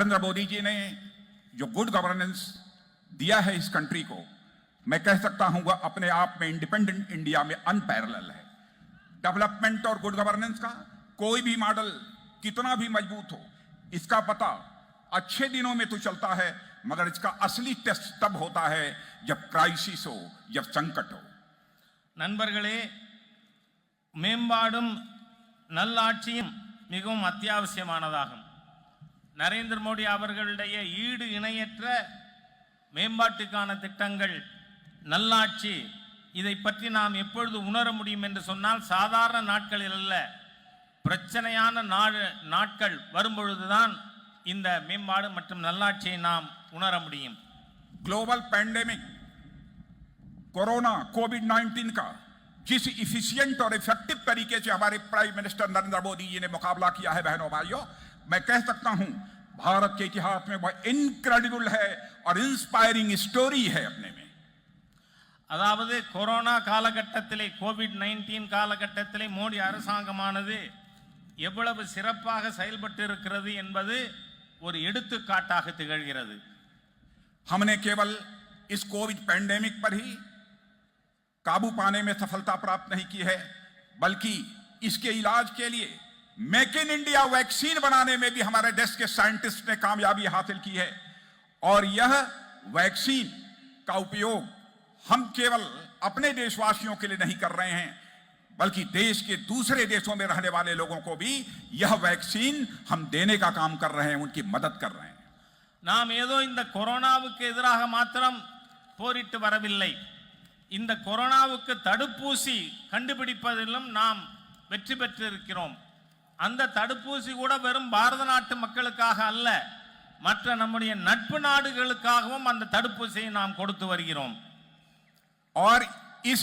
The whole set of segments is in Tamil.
नरेंद्र मोदी जी ने जो गुड गवर्नेंस दिया है इस कंट्री को, मैं कह सकता हूं वह अपने आप में इंडिपेंडेंट इंडिया में अनपैरेलल है। डेवलपमेंट और गुड गवर्नेंस का कोई भी मॉडल कितना भी मजबूत हो, इसका पता अच्छे दिनों में तो चलता है, मगर इसका असली टेस्ट तब होता है जब क्राइसिस हो, जब संकट हो। நண்பர்களே, மேம்பாடும் நல்லாட்சியும் மிகவும் அத்தியாவசியமானதாகும். நரேந்திர மோடி அவர்களுடைய ஈடு இணையற்ற மேம்பாட்டுக்கான திட்டங்கள், நல்லாட்சி, இதை பற்றி நாம் எப்பொழுது உணர முடியும் என்று சொன்னால் சாதாரண நாட்களில் அல்ல, பிரச்சனையான நாட்கள் வரும்பொழுதுதான் இந்த மேம்பாடு மற்றும் நல்லாட்சியை நாம் உணர முடியும். ग्लोबल पैंडेमिक कोरोना कोविड-19 का जिस इफिशिएंट और इफेक्टिव तरीके से हमारे प्राइम मिनिस्टर नरेंद्र मोदी जी ने मुकाबला किया है, बहनों भाइयों, मैं कह सकता हूं भारत के इतिहास में वह इनक्रेडिबल है और इंस्पायरिंग स्टोरी है अपने में। அதாவது கொரோனா காலகட்டத்திலே, கோவிட்-19 காலகட்டத்திலே மோடி அரசாங்கமானது எவ்வளவு சிறப்பாக செயல்பட்டு இருக்கிறது என்பது ஒரு எடுத்துக்காட்டாக திகழ்கிறது. हमने केवल इस कोविड पैंडेमिक पर ही काबू पाने में सफलता प्राप्त नहीं की है, बल्कि इसके इलाज के लिए मेक इन इंडिया वैक्सीन बनाने में भी हमारे देश के साइंटिस्ट ने कामयाबी हासिल की है। और यह वैक्सीन का उपयोग हम केवल अपने देशवासियों के लिए नहीं कर रहे हैं, बल्कि देश के दूसरे देशों में रहने वाले लोगों को भी यह वैक्सीन हम देने का काम कर रहे हैं, उनकी मदद कर रहे हैं। நாம் ஏதோ இந்த கொரோனாவுக்கு எதிராக மாத்திரம் போரிட்டு வரவில்லை. இந்த கொரோனாவுக்கு தடுப்பூசி கண்டுபிடிப்பதிலும் நாம் வெற்றி பெற்றிருக்கிறோம். அந்த தடுப்பூசி கூட வெறும் பாரத நாட்டு மக்களுக்காக அல்ல, மற்ற நம்முடைய நட்பு நாடுகளுக்காகவும் அந்த தடுப்பூசியை நாம் கொடுத்து வருகிறோம். और इस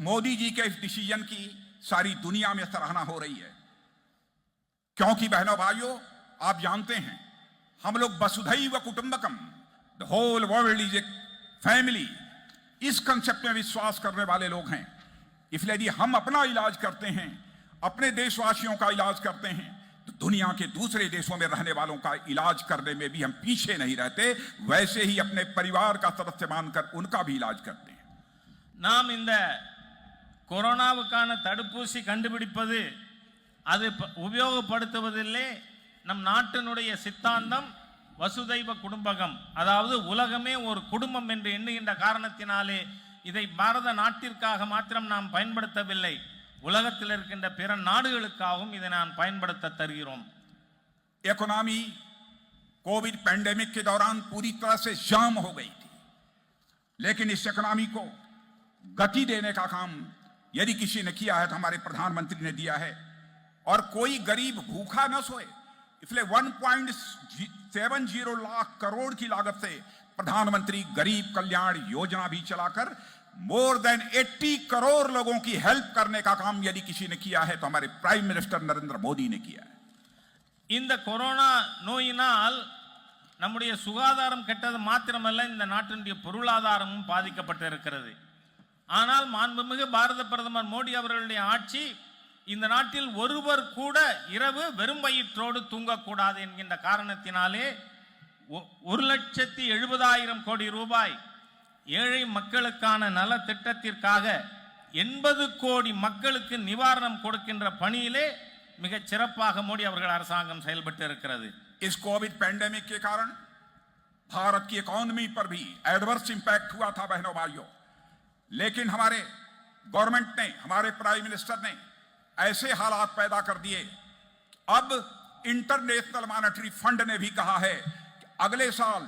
मोदी जी के इस डिसीजन की सारी दुनिया में सराहना हो रही है, क्योंकि बहनों भाइयों, आप जानते हैं हम लोग वसुधैव कुटुंबकम, the whole world is a family, इस कंसेप्ट में विश्वास करने वाले लोग हैं। इसलिए यदि हम अपना इलाज करते हैं, अपने देशवासियों का इलाज करते हैं, तो दुनिया के दूसरे देशों में रहने वालों का इलाज करने में भी हम पीछे नहीं रहते, वैसे ही अपने परिवार का सदस्य मानकर उनका भी इलाज करते हैं। நாம் இந்த கொரோனாவுக்கான தடுப்பூசி கண்டுபிடிப்பது, அது உபயோகப்படுத்துவதில்லை நம் நாட்டினுடைய சித்தாந்தம் வசுதைவ குடும்பகம், அதாவது உலகமே ஒரு குடும்பம் என்று எண்ணுகின்ற காரணத்தினாலே இதை பாரத நாட்டிற்காக மாத்திரம் நாம் பயன்படுத்தவில்லை, உலகத்தில் இருக்கின்ற பிற நாடுகளுக்காகவும் இதை நாம் பயன்படுத்த தருகிறோம். इकोनॉमी कोविड पैंडेमिक के दौरान पूरी तरह से जाम हो गई थी, लेकिन इस इकोनॉमी को गति देने का काम यदि किसी ने किया है तो हमारे प्रधानमंत्री ने दिया है। और कोई गरीब भूखा न सोए, इसलिए 1.70 लाख करोड़ की लागत से प्रधानमंत्री गरीब कल्याण योजना भी चलाकर मोर देन 80 करोड़ लोगों की हेल्प करने का काम यदि किसी ने किया है तो हमारे प्राइम मिनिस्टर नरेंद्र मोदी ने किया है। இந்த கொரோனா நோயினால் நம்முடைய சுகாதாரம் கெட்டது மாத்திரமல்ல, இந்த நாட்டினுடைய பொருளாதாரமும் பாதிக்கப்பட்டு இருக்கிறது. ஆனால் மாண்புமிகு பாரத பிரதமர் மோடி அவர்களுடைய ஆட்சி இந்த நாட்டில் ஒருவர் கூட இரவு வெறும் வயிற்றோடு தூங்கக்கூடாது என்கின்ற காரணத்தினாலே 1,70,000 கோடி ரூபாய் ஏழை மக்களுக்கான நல திட்டத்திற்காக 80 கோடி மக்களுக்கு நிவாரணம் கொடுக்கின்ற பணியிலே மிகச் சிறப்பாக மோடி அவர்கள் அரசாங்கம் செயல்பட்டு இருக்கிறது. इस कोविड पैंडेमिक के कारण भारत की इकोनॉमी पर भी एडवर्स इंपैक्ट हुआ था बहनों भाइयों, लेकिन हमारे गवर्नमेंट ने, हमारे प्राइम मिनिस्टर ने ऐसे हालात पैदा कर दिए। अब इंटरनेशनल मॉनेटरी फंड ने भी कहा है कि अगले साल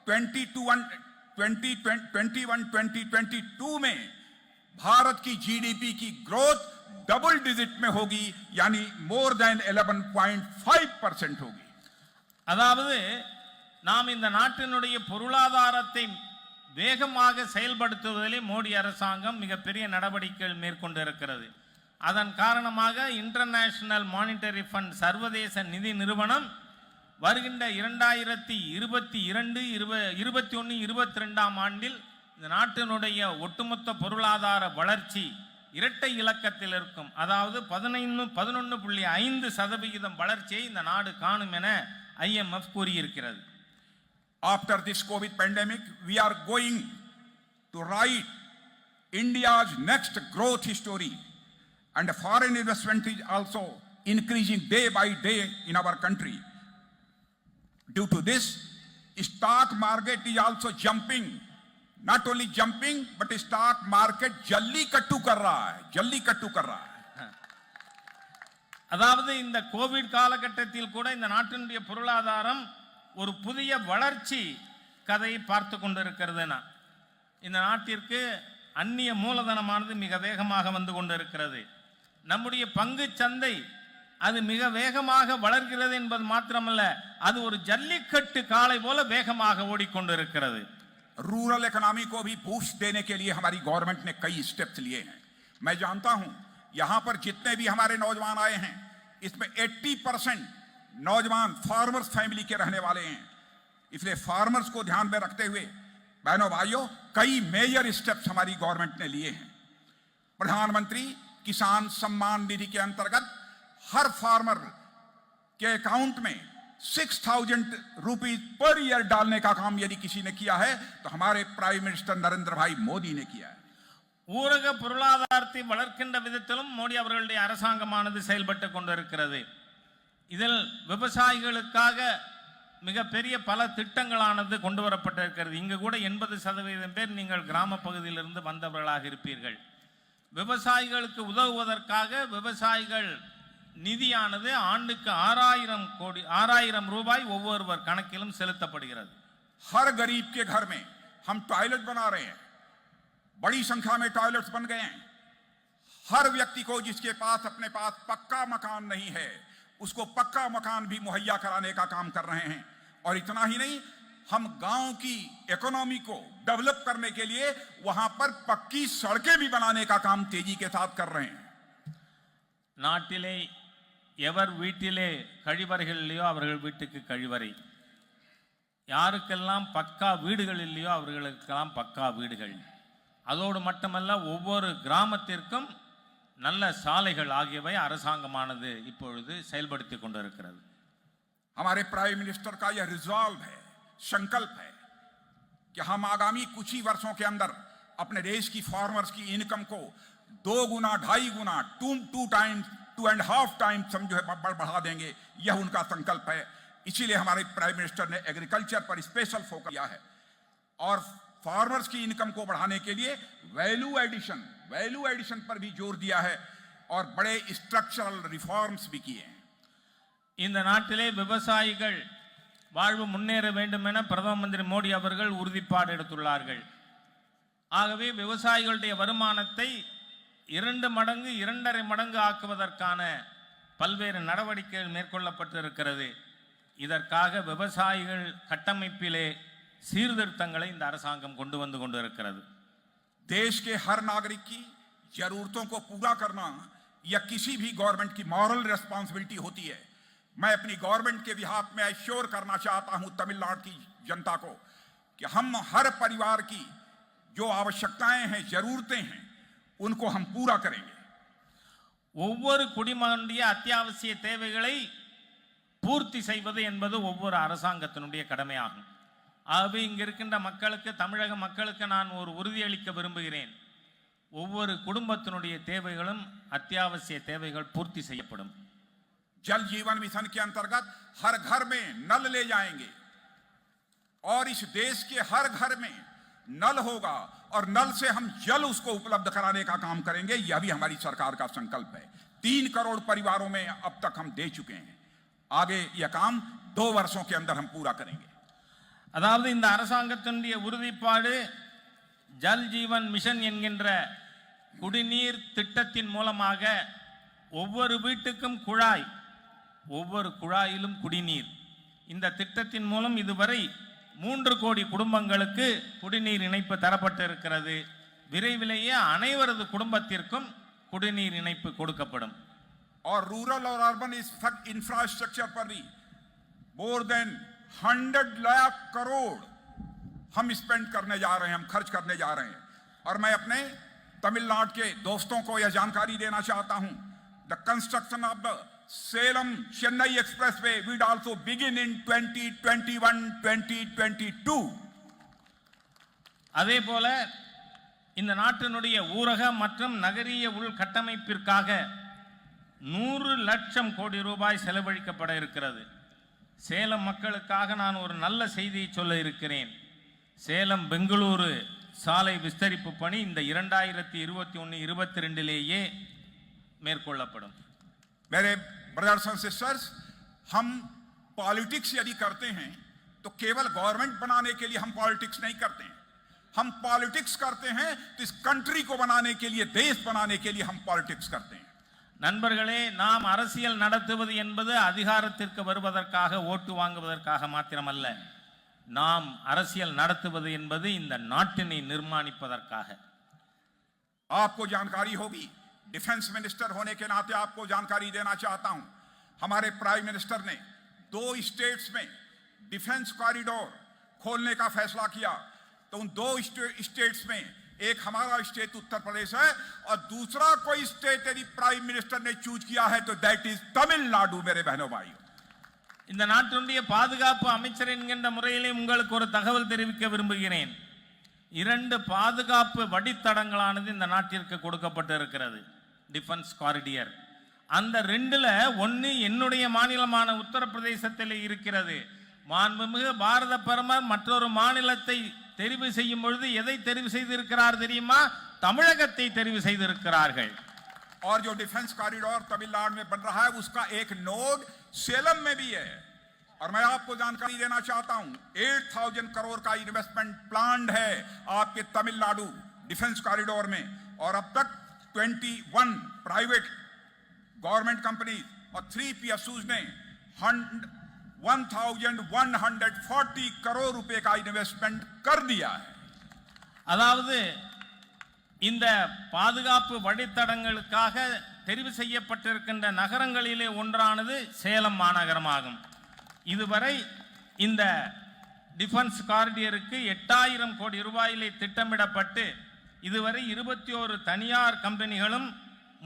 2021-2022 में भारत की जीडीपी की ग्रोथ डबल डिजिट में होगी, यानी मोर देन 11.5% होगी। அதாவது நாம் இந்த நாட்டினுடைய பொருளாதாரத்தை வேகமாக செயல்படுத்துவதிலே மோடி அரசாங்கம் மிகப்பெரிய நடவடிக்கைகள் மேற்கொண்டு இருக்கிறது. அதன் காரணமாக இன்டர்நேஷனல் மானிட்டரி ஃபண்ட், சர்வதேச நிதி நிறுவனம் வருகின்ற 2022-21-22 ஆண்டில் இந்த நாட்டினுடைய ஒட்டுமொத்த பொருளாதார வளர்ச்சி இரட்டை இலக்கத்தில் இருக்கும், அதாவது 11.5% வளர்ச்சியை இந்த நாடு காணும் என IMF கூறியிருக்கிறது. After this COVID pandemic, we are going to write India's next growth story, and foreign investment is also increasing day by day in our country. Due to this, stock market is also jumping. Not only jumping, but stock market jallikattu kar raha hai, jallikattu kar raha hai. அதாவது இந்த கோவிட் காலகட்டத்தில் கூட இந்த நாட்டினுடைய பொருளாதாரம் ஒரு புதிய வளர்ச்சி கதையை பார்த்து கொண்டிருக்கிறதுனா, இந்த நாட்டிற்கு அந்நிய மூலதனமானது மிக வேகமாக வந்து கொண்டிருக்கிறது. நம்முடைய பங்கு சந்தை அது மிக வேகமாக வளர்கிறது என்பது மாத்திரமல்ல, அது ஒரு ஜல்லிக்கட்டு காளை போல வேகமாக ஓடிக்கொண்டிருக்கிறது. रूरल इकोनॉमी को भी बूस्ट देने के लिए हमारी गवर्नमेंट ने कई स्टेप्स लिए हैं. मैं जानता हूं यहां पर जितने भी हमारे नौजवान आए हैं, इसमें 80% नौजवान फार्मर्स फैमिली के रहने वाले हैं. इसलिए फार्मर्स को ध्यान में रखते हुए बहनों भाइयों, कई मेजर स्टेप्स हमारी गवर्नमेंट ने लिए हैं. प्रधानमंत्री किसान सम्मान निधि के अंतर्गत हर फार्मर के अकाउंट में 6,000 रुपीज पर ईयर डालने का काम यदि किसी ने किया है तो हमारे प्राइम मिनिस्टर नरेंद्र भाई मोदी ने किया है. ஊரக பொருளாதாரத்தை வளர்க்கின்ற விதத்திலும் மோடி அவர்களுடைய அரசாங்கமானது செயல்பட்டு கொண்டிருக்கிறது. இதில் விவசாயிகளுக்காக மிகப்பெரிய பல திட்டங்களானது கொண்டு வரப்பட்டிருக்கிறது. இங்கு கூட 80% பேர் நீங்கள் கிராம பகுதியிலிருந்து வந்தவர்களாக இருப்பீர்கள். விவசாயிகளுக்கு உதவுவதற்காக விவசாயிகள் நிதியானது ஆண்டுக்கு 6,000 ரூபாய் ஒவ்வொருவர் கணக்கிலும் செலுத்தப்படுகிறது. हर गरीब के घर में हम टॉयलेट बना रहे हैं, बड़ी संख्या में टॉयलेट्स बन गए हैं. हर व्यक्ति को जिसके पास अपने पास पक्का मकान नहीं है उसको पक्का मकान भी मुहैया कराने का काम कर रहे हैं. और इतना ही नहीं, हम गांव की इकोनॉमी को डेवलप करने के लिए वहां पर पक्की सड़कें भी बनाने का काम तेजी के साथ कर रहे हैं. நாட்டிலே எவர் வீட்டிலே கழிவறைகள் இல்லையோ அவர்கள் வீட்டுக்கு கழிவறை, யாருக்கெல்லாம் பக்கா வீடுகள் இல்லையோ அவர்களுக்கெல்லாம் பக்கா வீடுகள், அதோடு மட்டுமல்ல ஒவ்வொரு கிராமத்திற்கும் நல்ல சாலைகள் ஆகியவை அரசாங்கமானது இப்பொழுது செயல்படுத்தி கொண்டிருக்கிறது. हमारे प्राइम मिनिस्टर का यह रिजॉल्व है, संकल्प है कि हम आगामी कुछ ही वर्षों के अंदर अपने देश की फार्मर्स की इनकम को 2 गुना 2.5 गुना 2.5 टाइम्स समझो बढ़ा देंगे. यह उनका संकल्प है. इसीलिए हमारे प्राइम मिनिस्टर ने एग्रीकल्चर पर स्पेशल फोकस किया है और फार्मर्स की इनकम को बढ़ाने के लिए वैल्यू एडिशन पर भी जोर दिया है और बड़े स्ट्रक्चरल रिफॉर्म्स भी किए हैं. இந்த நாட்டிலே விவசாயிகள் வாழ்வு முன்னேற வேண்டும் என பிரதம மந்திரி மோடி அவர்கள் உறுதிப்பாடு எடுத்துள்ளார்கள். ஆகவே விவசாயிகளுடைய வருமானத்தை 2 மடங்கு 2.5 மடங்கு ஆக்குவதற்கான பல்வேறு நடவடிக்கைகள் மேற்கொள்ளப்பட்டிருக்கிறது. இதற்காக விவசாயிகள் கட்டமைப்பிலே சீர்திருத்தங்களை இந்த அரசாங்கம் கொண்டு வந்து கொண்டிருக்கிறது. देश के हर नागरिक की जरूरतों को पूरा करना यह किसी भी गवर्नमेंट की मॉरल रिस्पांसिबिलिटी होती है. मैं अपनी गवर्नमेंट के बिहाफ में एश्योर करना चाहता हूं तमिलनाडु की जनता को कि हम हर परिवार की जो आवश्यकताएं हैं, जरूरतें हैं, उनको हम पूरा करेंगे. ஒவ்வொரு குடிமகனுடைய அத்தியாவசிய தேவைகளை பூர்த்தி செய்வது என்பது ஒவ்வொரு அரசாங்கத்தினுடைய கடமையாகும். ஆகவே இங்க இருக்கின்ற மக்களுக்கு, தமிழக மக்களுக்கு நான் ஒரு உறுதியளிக்க விரும்புகிறேன். ஒவ்வொரு குடும்பத்தினுடைய தேவைகளும் அத்தியாவசிய தேவைகள் பூர்த்தி செய்யப்படும். जल जीवन मिशन के अंतर्गत हर घर में नल ले जाएंगे और इस देश के हर घर में नल होगा और नल से हम जल उसको उपलब्ध कराने का काम करेंगे. यह भी हमारी सरकार का संकल्प है. 3 करोड़ परिवारों में अब तक हम दे चुके हैं. आगे यह काम 2 वर्षों के अंदर हम पूरा करेंगे. அதாவது இந்த அரசாங்கத்தினுடைய உறுதிப்பாடு ஜல் ஜீவன் மிஷன் என்கின்ற குடிநீர் திட்டத்தின் மூலமாக ஒவ்வொரு வீட்டுக்கும் குழாய், ஒவ்வொரு குழாயிலும் குடிநீர். இந்த திட்டத்தின் மூலம் இதுவரை 3 கோடி குடும்பங்களுக்கு குடிநீர் இணைப்பு தரப்பட்டிருக்கிறது. விரைவிலேயே அனைவரது குடும்பத்திற்கும் குடிநீர் இணைப்பு கொடுக்கப்படும். और रूरल और अर्बन इंफ्रास्ट्रक्चर पर भी मोर देन 100 लाख करोड़ हम स्पेंड करने जा रहे हैं, हम खर्च करने जा रहे हैं. और मैं अपने तमिलनाडु के दोस्तों को यह जानकारी देना चाहता हूं, the construction of the Salem Chennai Expressway will also begin in 2021-2022. அதே போல இந்த நாட்டினுடைய ஊரக மற்றும் நகரிய உள்கட்டமைப்பிற்காக 100 லட்சம் கோடி ரூபாய் செலவழிக்கப்பட இருக்கிறது. சேலம் மக்களுக்காக நான் ஒரு நல்ல செய்தியை சொல்ல இருக்கிறேன். சேலம் பெங்களூரு சாலை விஸ்தரிப்பு பணி இந்த 2021-22 மேற்கொள்ளப்படும். मेरे ब्रदर्स एंड सिस्टर्स, हम पॉलिटिक्स यदि करते हैं तो केवल गवर्नमेंट बनाने के लिए हम पॉलिटिक्स नहीं करते हैं. हम पॉलिटिक्स करते हैं तो इस कंट्री को बनाने के लिए, देश बनाने के लिए हम पॉलिटिक्स करते हैं. நண்பர்களே, நாம் அரசியல் நடத்துவது என்பது அதிகாரத்திற்கு வருவதற்காக, ஓட்டு வாங்குவதற்காக மாத்திரமல்ல. நாம் அரசியல் நடத்துவது என்பது இந்த நாட்டினை நிர்மாணிப்பதற்காக. आपको जानकारी होगी, डिफेंस मिनिस्टर होने के नाते आपको जानकारी देना चाहता हूं, हमारे प्राइम मिनिस्टर ने 2 स्टेट्स में डिफेंस कॉरिडोर खोलने का फैसला किया. तो उन 2 स्टेट्स में एक हमारा स्टेट उत्तर प्रदेश है और दूसरा कोई स्टेट यदि प्राइम मिनिस्टर ने चूज किया है तो दैट इज तमिलनाडु. मेरे बहनों भाइयों, இந்த நாட்டினுடைய பாதுகாப்பு அமைச்சர் என்கின்ற முறையிலே உங்களுக்கு ஒரு தகவல் தெரிவிக்க விரும்புகிறேன். 2 பாதுகாப்பு வழித்தடங்களானது இந்த நாட்டிற்கு கொடுக்கப்பட்டு இருக்கிறது, டிஃபென்ஸ் காரிடியர். அந்த 2ல ஒன்று என்னுடைய மாநிலமான உத்தரப்பிரதேசத்தில் இருக்கிறது. மாண்புமிகு பாரத பிரதமர் மற்றொரு மாநிலத்தை தெரிவு செய்யும் பொழுது எதை தெரிவு செய்திருக்கிறார் தெரியுமா? தமிழகத்தை தெரிவு செய்திருக்கிறார்கள். और जो डिफेंस कॉरिडोर तमिलनाडु में बन रहा है उसका एक नोड सेलम में भी है. और मैं आपको जानकारी देना चाहता हूं, 8,000 करोड़ का इन्वेस्टमेंट प्लान्ड है आपके तमिलनाडु डिफेंस कॉरिडोर में. और अब तक 21 प्राइवेट गवर्नमेंट कंपनी और 3 PSUs ने 1,140 करोड़ रुपए का इन्वेस्टमेंट कर दिया है. அதாவது இந்த பாதுகாப்பு வழித்தடங்களுக்காக தெரிவு செய்யப்பட்டிருக்கின்ற நகரங்களிலே ஒன்றானது சேலம் மாநகரமாகும். இதுவரை இந்த டிஃபென்ஸ் காரிடியருக்கு 8,000 கோடி ரூபாயிலே திட்டமிடப்பட்டு இதுவரை 21 தனியார் கம்பெனிகளும்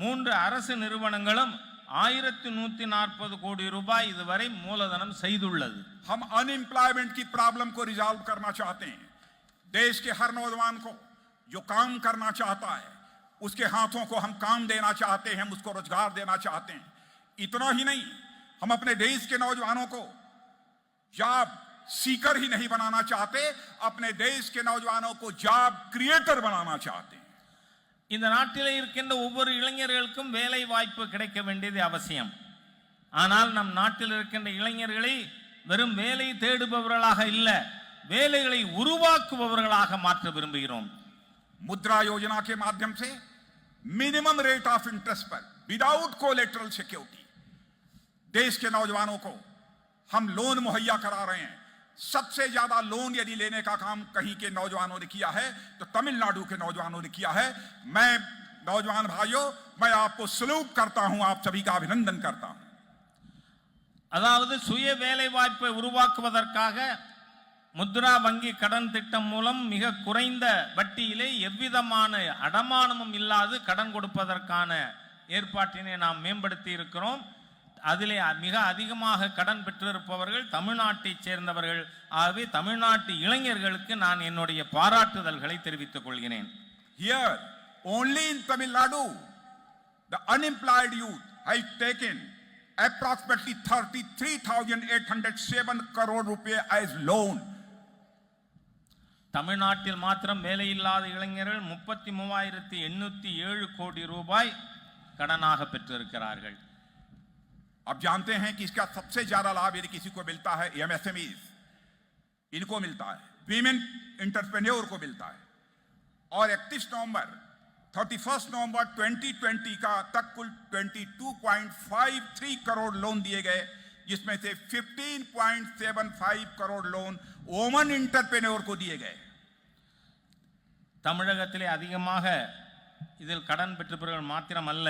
3 அரசு நிறுவனங்களும் 1,140 கோடி ரூபாய் இதுவரை மூலதனம் செய்துள்ளது. हम अनएम्प्लॉयमेंट की प्रॉब्लम को रिजॉल्व करना चाहते हैं. देश के हर नौजवान को जो काम करना चाहता है उसके हाथों को हम काम देना चाहते हैं, हम उसको रोजगार देना चाहते हैं. इतना ही नहीं, हम अपने देश के नौजवानों को जॉब सीकर ही नहीं बनाना चाहते, अपने देश के नौजवानों को जॉब क्रिएटर बनाना चाहते हैं. இந்த நாட்டிலே இருக்கின்ற ஒவ்வொரு இளைஞர்களுக்கும் வேலை வாய்ப்பு கிடைக்க வேண்டியது அவசியம். ஆனால் நம் நாட்டில் இருக்கின்ற இளைஞர்களை வெறும் வேலை தேடுபவர்களாக இல்ல, வேலைகளை உருவாக்குபவர்களாக மாற்ற விரும்புகிறோம். मुद्रा योजना के माध्यम से मिनिमम रेट ऑफ इंटरेस्ट पर विदाउट कोलेटरल सिक्योरिटी देश के नौजवानों को हम लोन मुहैया करा रहे हैं. सबसे ज्यादा लोन यदि लेने का काम कहीं के नौजवानों ने किया है तो तमिलनाडु के नौजवानों ने किया है. मैं नौजवान भाइयों, मैं आपको सल्यूट करता हूं, आप सभी का अभिनंदन करता हूं. அதாவது சுய வேலை வாய்ப்பை உருவாக்குவதற்காக முத்ரா வங்கி கடன் திட்டம் மூலம் மிக குறைந்த வட்டியிலே எவ்விதமான அடமானமும் இல்லாது கடன் கொடுப்பதற்கான ஏற்பாட்டினை நாம் மேம்படுத்தி இருக்கிறோம். அதிலே மிக அதிகமாக கடன் பெற்றிருப்பவர்கள் தமிழ்நாட்டை சேர்ந்தவர்கள். ஆகவே தமிழ்நாட்டு இளைஞர்களுக்கு நான் என்னுடைய பாராட்டுதல்களை தெரிவித்துக் கொள்கிறேன். Here only in Tamil Nadu the unemployed youth has taken approximately 33,807 crore rupees as loan. தமிழ்நாட்டில் மாத்திரம் வேலையில்லாத இளைஞர்கள் 33,807 கோடி ரூபாய் கடனாக பெற்றிருக்கிறார்கள். आप जानते हैं कि इसका सबसे ज्यादा लाभ यदि किसी को मिलता है MSMEs, इनको मिलता है, वीमेन एंटरप्रेन्योर को मिलता है. और 31 नवंबर 2020 का तक कुल 22.53 करोड़ लोन दिए गए, जिसमें से 15.75 करोड़ लोन वोमन एंटरप्रेन्योर को दिए गए. தமிழகத்திலே அதிகமாக இதில் கடன் பெற்றவர்கள் மாத்திரமல்ல,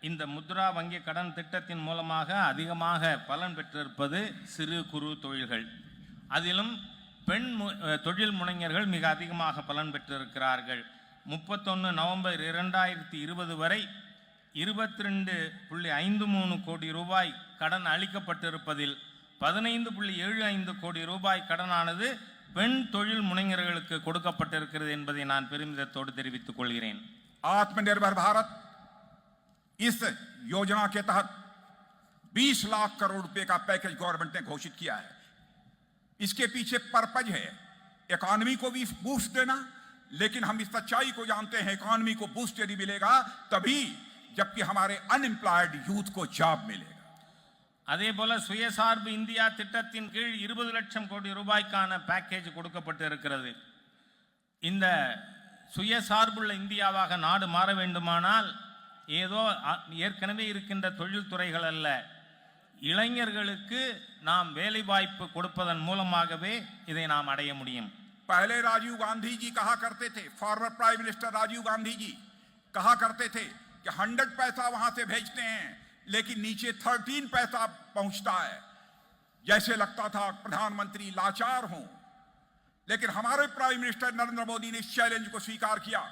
இந்த முத்ரா வங்கி கடன் திட்டத்தின் மூலமாக அதிகமாக பலன் பெற்றிருப்பது சிறு குறு தொழில்கள். அதிலும் பெண் தொழில் முனைஞர்கள் மிக அதிகமாக பலன் பெற்றிருக்கிறார்கள். 31 நவம்பர் 2020 வரை 22.53 கோடி ரூபாய் கடன் அளிக்கப்பட்டிருப்பதில் 15.75 கோடி ரூபாய் கடனானது பெண் தொழில் முனைஞர்களுக்கு கொடுக்கப்பட்டிருக்கிறது என்பதை நான் பெருமிதத்தோடு தெரிவித்துக் கொள்கிறேன். आत्मनिर्भर भारत इस योजना के तहत 20 लाख करोड़ रुपए का पैकेज गवर्नमेंट ने घोषित किया है. इसके पीछे पर्पज है इकोनॉमी को भी बूस्ट देना, लेकिन हम इस सच्चाई को जानते हैं इकोनॉमी को बूस्ट यदि मिलेगा तभी जबकि हमारे अनएम्प्लॉयड यूथ को जॉब मिलेगा. அதே போல சுயசார்பு இந்தியா திட்டத்தின் கீழ் 20 லட்சம் கோடி ரூபாய்க்கான பேக்கேஜ் கொடுக்கப்பட்டு இருக்கிறது. இந்த சுயசார்புள்ள இந்தியாவாக நாடு மாற வேண்டுமானால் ஏதோ ஏற்கனவே இருக்கின்ற தொழில்துறைகள் அல்ல, இளைஞர்களுக்கு நாம் வேலை வாய்ப்பு கொடுப்பதன் மூலமாகவே இதை நாம் அடைய முடியும். पहले राजीव गांधी जी कहा करते थे, former prime minister Rajiv Gandhi ji कहा करते थे कि 100 पैसा वहां से भेजते हैं लेकिन नीचे 13 पैसा पहुंचता है. जैसे लगता था प्रधानमंत्री लाचार हों, लेकिन हमारे प्राइम मिनिस्टर नरेंद्र मोदी ने इस चैलेंज को स्वीकार किया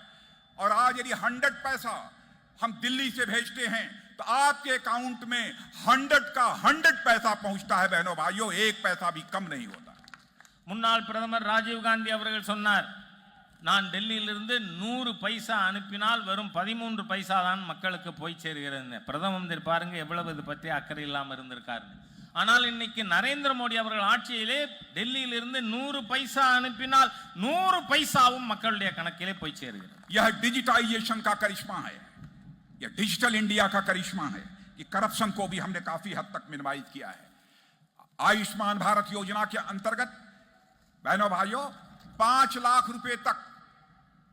और आज यदि 100 पैसा हम दिल्ली से भेजते हैं तो आपके अकाउंट में 100 का 100 पैसा पहुंचता है. बहनों भाइयों, एक पैसा भी कम नहीं होता. முன்னாள் பிரதமர் ராஜீவ் காந்தி அவர்கள் சொன்னார், நான் டெல்லியிலிருந்து 100 பைசா அனுப்பினால் வெறும் 13 பைசா தான் மக்களுக்கு போய் சேர்கிறது. பிரதம மந்திரி பாருங்க எவ்வளவு இது பற்றி அக்கறை இல்லாமல் இருந்திருக்காரு. ஆனால் இன்னைக்கு நரேந்திர மோடி அவர்கள் ஆட்சியிலே டெல்லியிலிருந்து 100 பைசா அனுப்பினால் 100 பைசாவும் மக்களுடைய கணக்கிலே போய் சேர்கிறது. यह डिजिटाइजेशन का करिश्मा है, यह डिजिटल इंडिया का करिश्मा है कि करप्शन को भी हमने काफी हद तक मिनिमाइज किया है. आयुष्मान भारत योजना के अंतर्गत बहनों भाइयों 5 लाख रुपए तक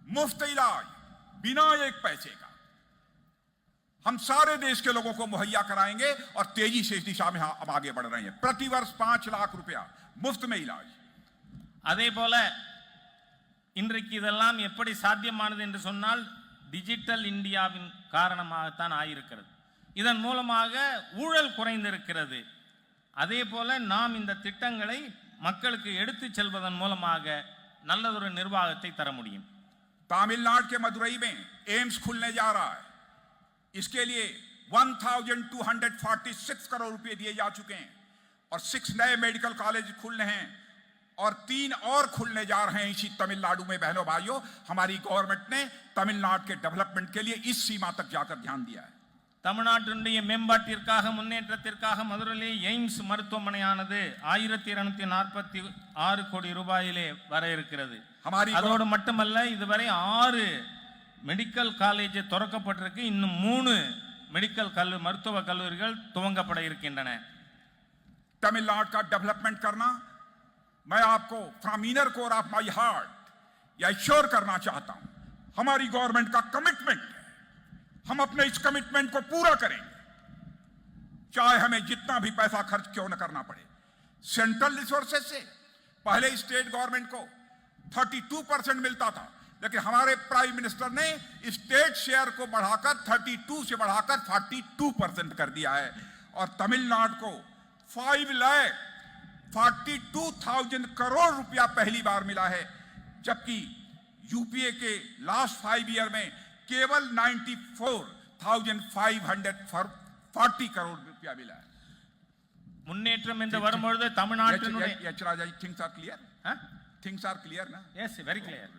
मुफ्त इलाज बिना एक पैसे का हम सारे देश के लोगों को मुहैया कराएंगे और तेजी से इस दिशा में हम आगे बढ़ रहे हैं. प्रतिवर्ष 5 लाख रुपया मुफ्त में इलाज. அதே போல இன்றைக்கு இதெல்லாம் எப்படி சாத்தியமானது என்று சொன்னால் டிஜிட்டல் இந்தியாவின் காரணமாகத்தான் ஆயிருக்கிறது. இதன் மூலமாக ஊழல் குறைந்திருக்கிறது. அதே போல நாம் இந்த திட்டங்களை மக்களுக்கு எடுத்து செல்வதன் மூலமாக நல்லதொரு நிர்வாகத்தை தர முடியும். तमिलनाडु के मदुरई में एम्स खुलने जा रहा है. इसके लिए 1246 करोड़ रुपए दिए जा चुके हैं और 6 नए मेडिकल कॉलेज खुलने हैं और 3 और खुलने जा रहे हैं इसी तमिलनाडु में. बहनों भाइयों, हमारी गवर्नमेंट ने तमिलनाडु के डेवलपमेंट के लिए इस सीमा तक जाकर ध्यान दिया है. தமிழ்நாட்டினுடைய மேம்பாட்டிற்காக முன்னேற்றத்திற்காக மதுரையிலே எய்ம்ஸ் மருத்துவமனையானது 1246 கோடி ரூபாயிலே வர இருக்கிறது. அதோடு மட்டுமல்ல, இதுவரை 6 மெடிக்கல் காலேஜ் திறக்கப்பட்டிருக்கு. இன்னும் 3 மெடிக்கல் மருத்துவ கல்லூரிகள் துவங்கப்பட இருக்கின்றன. तमिलनाडु का डेवलपमेंट करना मैं आपको from inner core of my heart या एश्योर करना चाहता हूं. हमारी गवर्नमेंट का कमिटमेंट, हम अपने इस कमिटमेंट को पूरा करेंगे चाहे हमें जितना भी पैसा खर्च क्यों न करना पड़े. सेंट्रल रिसोर्सेज से पहले स्टेट गवर्नमेंट को 32% मिलता था, लेकिन हमारे प्राइम मिनिस्टर ने स्टेट शेयर को बढ़ाकर 32 से बढ़ाकर 42% कर दिया है और तमिलनाडु को 5,42,000 करोड़ रुपया पहली बार मिला है, जबकि यूपीए के लास्ट 5 ईयर में केवल 94,540 करोड़ रुपया मिला है. முன்னேற்றம் என்று வரும்பொழுது தமிழ்நாட்டினுடைய थिंग्स आर क्लियर ना? Yes, very clear.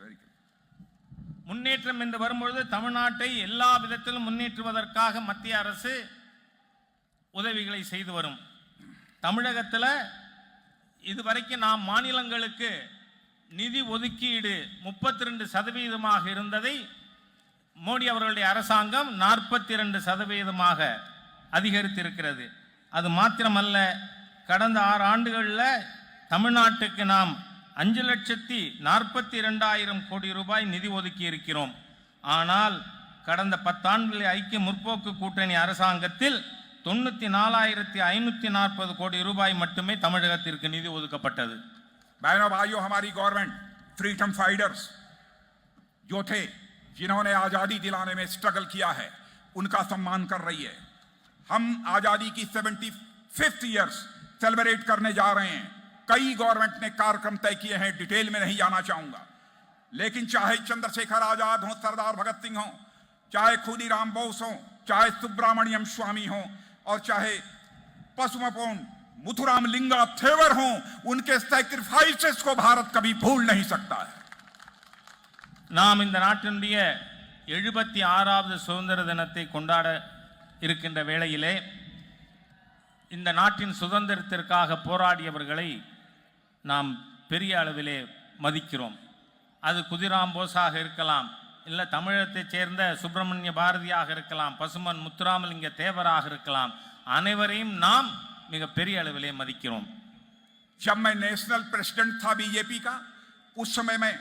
முன்னேற்றம் என்று வரும்பொழுது தமிழ்நாட்டை எல்லா விதத்திலும் முன்னேற்றுவதற்காக மத்திய அரசு உதவிகளை செய்து வரும். தமிழகத்தில் இதுவரைக்கும் நாம் மாநிலங்களுக்கு நிதி ஒதுக்கீடு 32% இருந்ததை மோடி அவர்களுடைய அரசாங்கம் 42% அதிகரித்திருக்கிறது. அது மாத்திரமல்ல, கடந்த 6 ஆண்டுகளில் தமிழ்நாட்டுக்கு நாம் 5,42,000 கோடி ரூபாய் நிதி ஒதுக்கி இருக்கிறோம். ஆனால் கடந்த 10 ஆண்டுகளில் ஐக்கிய முற்போக்கு கூட்டணி அரசாங்கத்தில் 94,540 கோடி ரூபாய் மட்டுமே தமிழகத்திற்கு நிதி ஒதுக்கப்பட்டது. बहनों भाइयों, हमारी गवर्नमेंट फ्रीडम फाइटर्स जो थे, जिन्होंने आजादी दिलाने में स्ट्रगल किया है, उनका सम्मान कर रही है. हम आजादी की 75th ईयर्स सेलिब्रेट करने जा रहे हैं. कई गवर्नमेंट ने कार्यक्रम तय किए हैं, डिटेल में नहीं जाना चाहूंगा, लेकिन चाहे चंद्रशेखर आजाद हो, सरदार भगत सिंह हो, चाहे खुदीराम बोस हो, चाहे सुब्रमण्यम स्वामी हो और चाहे पसुमपोन मुथुराम लिंगा थेवर हो, उनके सैक्रिफाइसेस को भारत कभी भूल नहीं सकता है। நாம் இந்த நாட்டினுடைய 76வது சுதந்திர தினத்தை கொண்டாட இருக்கின்ற வேளையிலே இந்த நாட்டின் சுதந்திரத்திற்காக போராடியவர்களை நாம் பெரிய அளவிலே மதிக்கிறோம். அது குதிராம் போஸாக இருக்கலாம், இல்லை தமிழகத்தைச் சேர்ந்த சுப்பிரமணிய பாரதியாக இருக்கலாம், பசுமன் முத்துராமலிங்க தேவராக இருக்கலாம், அனைவரையும் நாம் மிக பெரிய அளவிலே மதிக்கிறோம். जब मैं नेशनल प्रेसिडेंट था बीजेपी का, उस समय में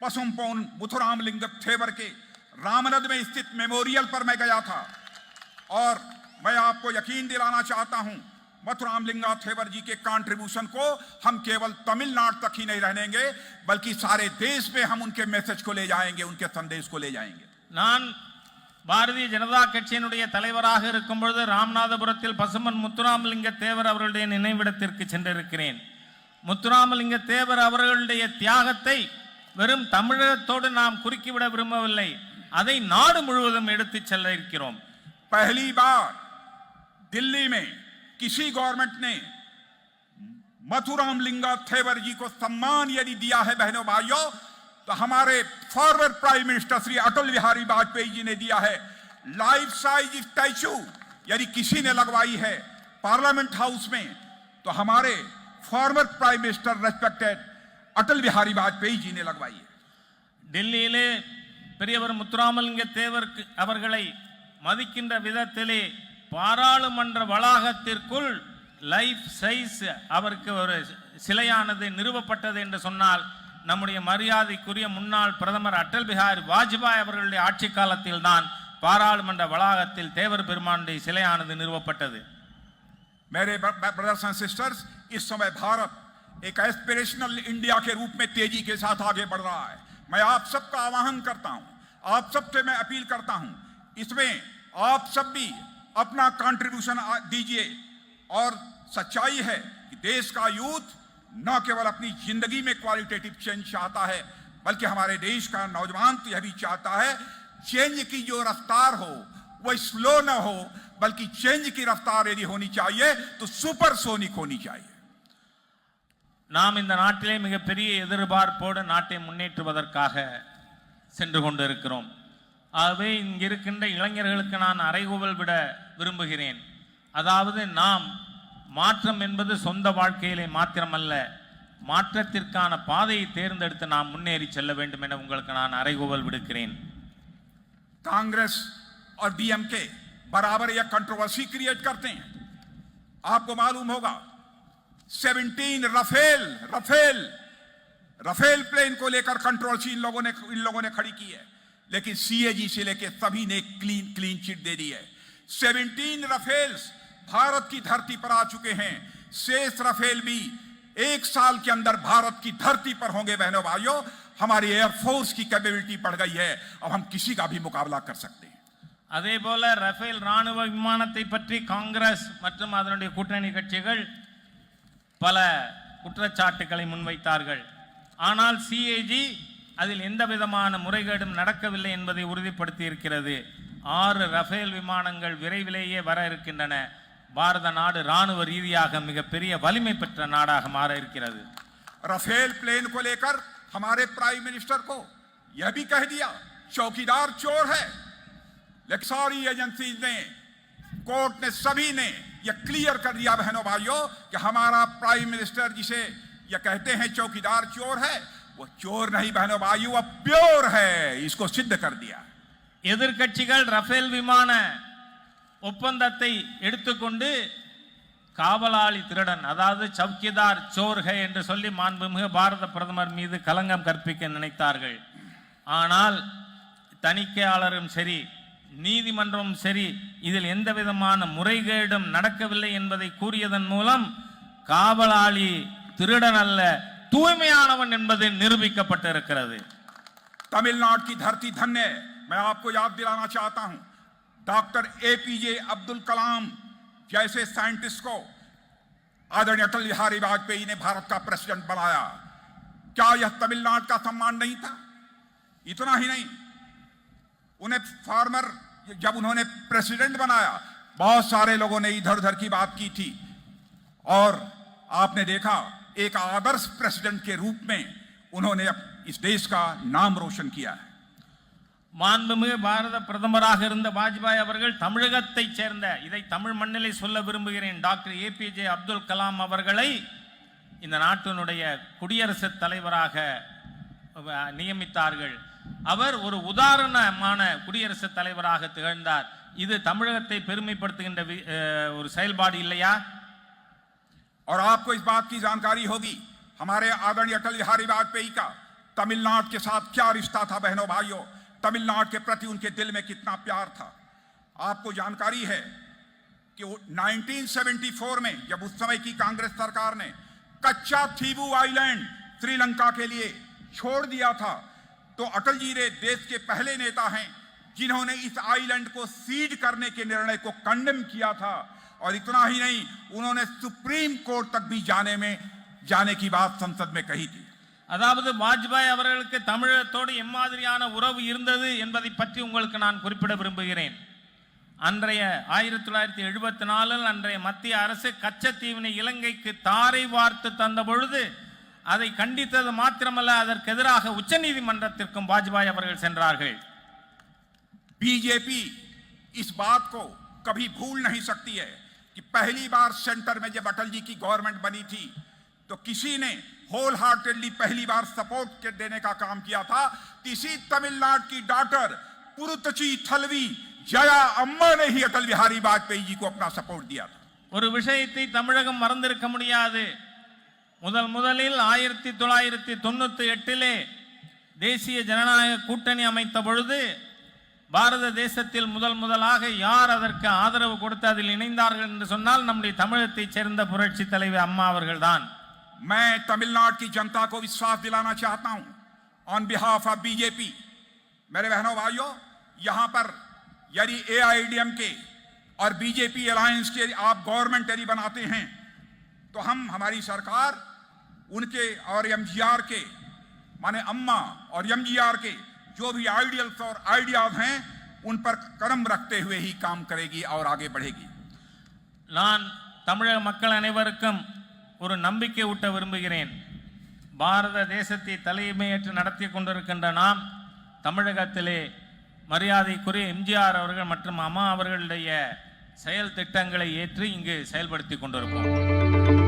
पसुमपोन मुथुराम लिंग थेवर के रामनद में स्थित मेमोरियल पर मैं गया था और मैं आपको यकीन दिलाना चाहता हूं, मथुराम लिंगा थेवर जी के कंट्रीब्यूशन को हम केवल तमिलनाडु तक ही नहीं रहनेंगे, बल्कि सारे देश में हम उनके मैसेज को ले जाएंगे, उनके संदेश को ले जाएंगे। நான் பாரதிய ஜனதா கட்சியினுடைய தலைவராக இருக்கும் பொழுது ராமநாதபுரத்தில் பசுமன் முத்துராமலிங்க தேவர் அவர்களுடைய நினைவிடத்திற்கு சென்றிருக்கிறேன். முத்துராமலிங்க தேவர் அவர்களுடைய தியாகத்தை வெறும் தமிழகத்தோடு நாம் குறுக்கிவிட விரும்பவில்லை, அதை நாடு முழுவதும் எடுத்துச் செல்ல இருக்கிறோம். पहली बार दिल्ली में किसी गवर्नमेंट ने मथुराम लिंगा थेवर जी को सम्मान यदि दिया है बहनों भाइयों, तो हमारे forward prime minister Shri Atal Bihari Vajpayee ji ने दिया है। लाइफ साइज स्टैचू यदि किसी ने लगवाई है पार्लियामेंट हाउस में, तो हमारे forward prime minister respected Atal Bihari Vajpayee ji ने लगवाई है। டெல்லியிலே பெரியவர் முத்துராமலிங்க தேவர் அவர்களை மதிக்கின்ற விதத்திலே பாராளுமன்ற வளாகத்திற்குள் லைஃப் சைஸ் அவருக்கு ஒரு சிலையானது நிறுவப்பட்டது என்று சொன்னால், நம்முடைய மரியாதைக்குரிய முன்னாள் பிரதமர் அடல் பிஹாரி வாஜ்பாய் அவர்களுடைய ஆட்சி காலத்தில் தான் பாராளுமன்ற வளாகத்தில் தேவர் பெருமானுடைய சிலையானது நிறுவப்பட்டது. मेरे ब्रदर्स एंड सिस्टर्स, इस समय भारत एक एस्पिरेशनल इंडिया के रूप में तेजी के साथ आगे बढ़ रहा है। मैं आप सबका आह्वान करता हूं, आप सबसे मैं अपील करता हूं, इसमें आप सब भी अपना कंट्रीब्यूशन दीजिए। और सच्चाई है कि देश का यूथ न केवल अपनी जिंदगी में क्वालिटेटिव चेंज चाहता है, बल्कि हमारे देश का नौजवान तो यह भी चाहता है चेंज की जो रफ्तार हो वह स्लो न हो, बल्कि चेंज की रफ्तार यदि होनी चाहिए तो सुपरसोनिक होनी चाहिए। நாம் இந்த நாட்டிலே மிகப்பெரிய எதிர்பார்ப்போடு நாட்டை முன்னேற்றுவதற்காக சென்று கொண்டிருக்கிறோம். ஆகவே இங்கிருக்கின்ற இளைஞர்களுக்கு நான் அறைகூவல் விட விரும்புகிறேன். அதாவது நாம் மாற்றம் என்பது சொந்த வாழ்க்கையிலே மாத்திரமல்ல, மாற்றத்திற்கான பாதையை தேர்ந்தெடுத்து நாம் முன்னேறி செல்ல வேண்டும் என உங்களுக்கு நான் அறைகூவல் விடுக்கிறேன். कांग्रेस और डीएमके बराबर यह कंट्रोवर्सी क्रिएट करते हैं। आपको मालूम होगा 17 रफेल प्लेन को लेकर कंट्रोवर्सी इन लोगों ने खड़ी की है, लेकिन सीएजी से लेकर सभी ने क्लीन चिट दे दी है। 17 रफेल्स भारत की धरती पर आ चुके हैं, शेष रफेल भी 1 साल के अंदर भारत की धरती पर होंगे। बहनों भाइयों, हमारी एयरफोर्स की कैपेबिलिटी बढ़ गई है, अब हम किसी का भी मुकाबला कर सकते हैं। அதே போல ரஃபேல் ராணுவ விமானத்தை பற்றி காங்கிரஸ் மற்றும் அதனுடைய கூட்டணி கட்சிகள் பல குற்றச்சாட்டுகளை முன்வைத்தார்கள். ஆனால் சிஏஜி அதில் எந்த விதமான முறைகேடும் நடக்கவில்லை என்பதை உறுதிப்படுத்தி இருக்கிறது. 6 ரஃபேல் விமானங்கள் விரைவிலேயே வர இருக்கின்றன. பாரத நாடு ராணுவ ரீதியாக மிகப்பெரிய வலிமை பெற்ற நாடாக மாற இருக்கிறது. रफेल प्लेन को लेकर हमारे प्राइम मिनिस्टर को यह भी कह दिया चौकीदार चोर है, लेकिन सारी एजेंसी ने, कोर्ट ने, सभी ने यह क्लियर कर दिया बहनों भाइयों कि हमारा प्राइम मिनिस्टर जिसे यह कहते हैं चौकीदार चोर है, वो चोर नहीं बहनों भाइयों, वह प्योर है। इसको सिद्ध कर दिया। எதிர்க்கட்சிகள் ரஃபேல் விமான ஒப்பந்தத்தை எடுத்துக்கொண்டு காவலாளி திருடன், அதாவது சவுக்கிதார் சோர்ஹே என்று சொல்லி மாண்புமிகு பாரத பிரதமர் மீது களங்கம் கற்பிக்க நினைத்தார்கள். ஆனால் தணிக்கையாளரும் சரி, நீதிமன்றமும் சரி, இதில் எந்த விதமான முறைகேடும் நடக்கவில்லை என்பதை கூறியதன் மூலம் காவலாளி திருடன் அல்ல, தூய்மையானவன் என்பது நிரூபிக்கப்பட்டிருக்கிறது. तमिलनाडु की धरती धन्य। मैं आपको याद दिलाना चाहता हूं, डॉक्टर एपीजे अब्दुल कलाम जैसे साइंटिस्ट को आदरणीय अटल बिहारी वाजपेयी ने भारत का प्रेसिडेंट बनाया। क्या यह तमिलनाडु का सम्मान नहीं था? इतना ही नहीं, उन्हें फार्मर जब उन्होंने प्रेसिडेंट बनाया, बहुत सारे लोगों ने इधर उधर की बात की थी, और आपने देखा एक आदर्श प्रेसिडेंट के रूप में उन्होंने इस देश का नाम रोशन किया है। மாண்புமிகு பாரத பிரதமராக இருந்த வாஜ்பாய் அவர்கள் தமிழகத்தைச் சேர்ந்த, இதை தமிழ் மண்ணிலே சொல்ல விரும்புகிறேன், டாக்டர் ஏபிஜே அப்துல் கலாம் அவர்களை இந்த நாட்டினுடைய குடியரசுத் தலைவராக நியமித்தார்கள். அவர் ஒரு உதாரணமான குடியரசுத் தலைவராக திகழ்ந்தார். இது தமிழகத்தை பெருமைப்படுத்துகின்ற ஒரு செயல்பாடு இல்லையா? और आपको इस बात की जानकारी होगी, हमारे आदरणीय अटल बिहारी वाजपेयी का तमिलनाडु के साथ क्या रिश्ता था। बहनों भाइयों, तमिलनाडु के प्रति उनके दिल में कितना प्यार था। आपको जानकारी है कि 1974 में जब उस समय की कांग्रेस सरकार ने कच्चा थीवू आइलैंड श्रीलंका के लिए छोड़ दिया था, तो अटल जी ने देश के पहले नेता हैं जिन्होंने इस आइलैंड को सीड करने के निर्णय को कंडेम किया था। और इतना ही नहीं, उन्होंने सुप्रीम कोर्ट तक भी जाने की बात संसद में कही थी। அதாவது வாஜ்பாய் அவர்களுக்கு தமிழகத்தோடு எம்மாதிரியான உறவு இருந்தது என்பதை பற்றி உங்களுக்கு நான் குறிப்பிட விரும்புகிறேன். அன்றைய 1974 அன்றைய மத்திய அரசு கச்சத்தீவினை இலங்கைக்கு தாரை வார்த்து தந்த பொழுது அதை கண்டித்தது மாத்திரமல்ல, அதற்கு எதிராக உச்சநீதிமன்றத்திற்கும் வாஜ்பாய் அவர்கள் சென்றார்கள். बीजेपी इस बात को कभी भूल नहीं सकती है कि पहली बार सेंटर में जब अटल जी की गवर्नमेंट बनी थी तो किसी ने होल हार्टेडली पहली बार सपोर्ट देने का काम किया था। इसी तमिलनाडु की डॉक्टर पुरुतची थलवी जया अम्मा ने ही अटल बिहारी वाजपेयी जी को अपना सपोर्ट दिया था। ஒரு விஷயத்தை தமிழகம் மறந்திருக்க முடியாது. முதலில் 1998 தேசிய ஜனநாயக கூட்டணி அமைத்த பொழுது பாரத தேசத்தில் முதலாக யார் அதற்கு ஆதரவு கொடுத்து அதில் இணைந்தார்கள் என்று சொன்னால் நம்முடைய தமிழகத்தைச் சேர்ந்த புரட்சி தலைவி அம்மா அவர்கள்தான். मैं तमिलनाडु की जनता को विश्वास दिलाना चाहता हूं ऑन बिहाफ ऑफ बीजेपी। मेरे बहनों भाइयों, यहां पर यदि एआईएडीएमके और बीजेपी अलायंस के आप गवर्नमेंट यदि बनाते हैं तो हमारी सरकार उनके और एमजीआर के माने अम्मा और एमजीआर के जो भी आइडियल्स और आइडियाज हैं उन पर कदम रखते हुए ही काम करेगी और आगे बढ़ेगी। நான் தமிழக மக்கள் அனைவருக்கும் ஒரு நம்பிக்கை ஊட்ட விரும்புகிறேன். பாரத தேசத்தை தலைமையேற்று நடத்தி கொண்டிருக்கின்ற நாம் தமிழகத்திலே மரியாதைக்குரிய எம்ஜிஆர் அவர்கள் மற்றும் அம்மா அவர்களுடைய செயல் திட்டங்களை ஏற்று இங்கு செயல்படுத்தி கொண்டிருப்போம்.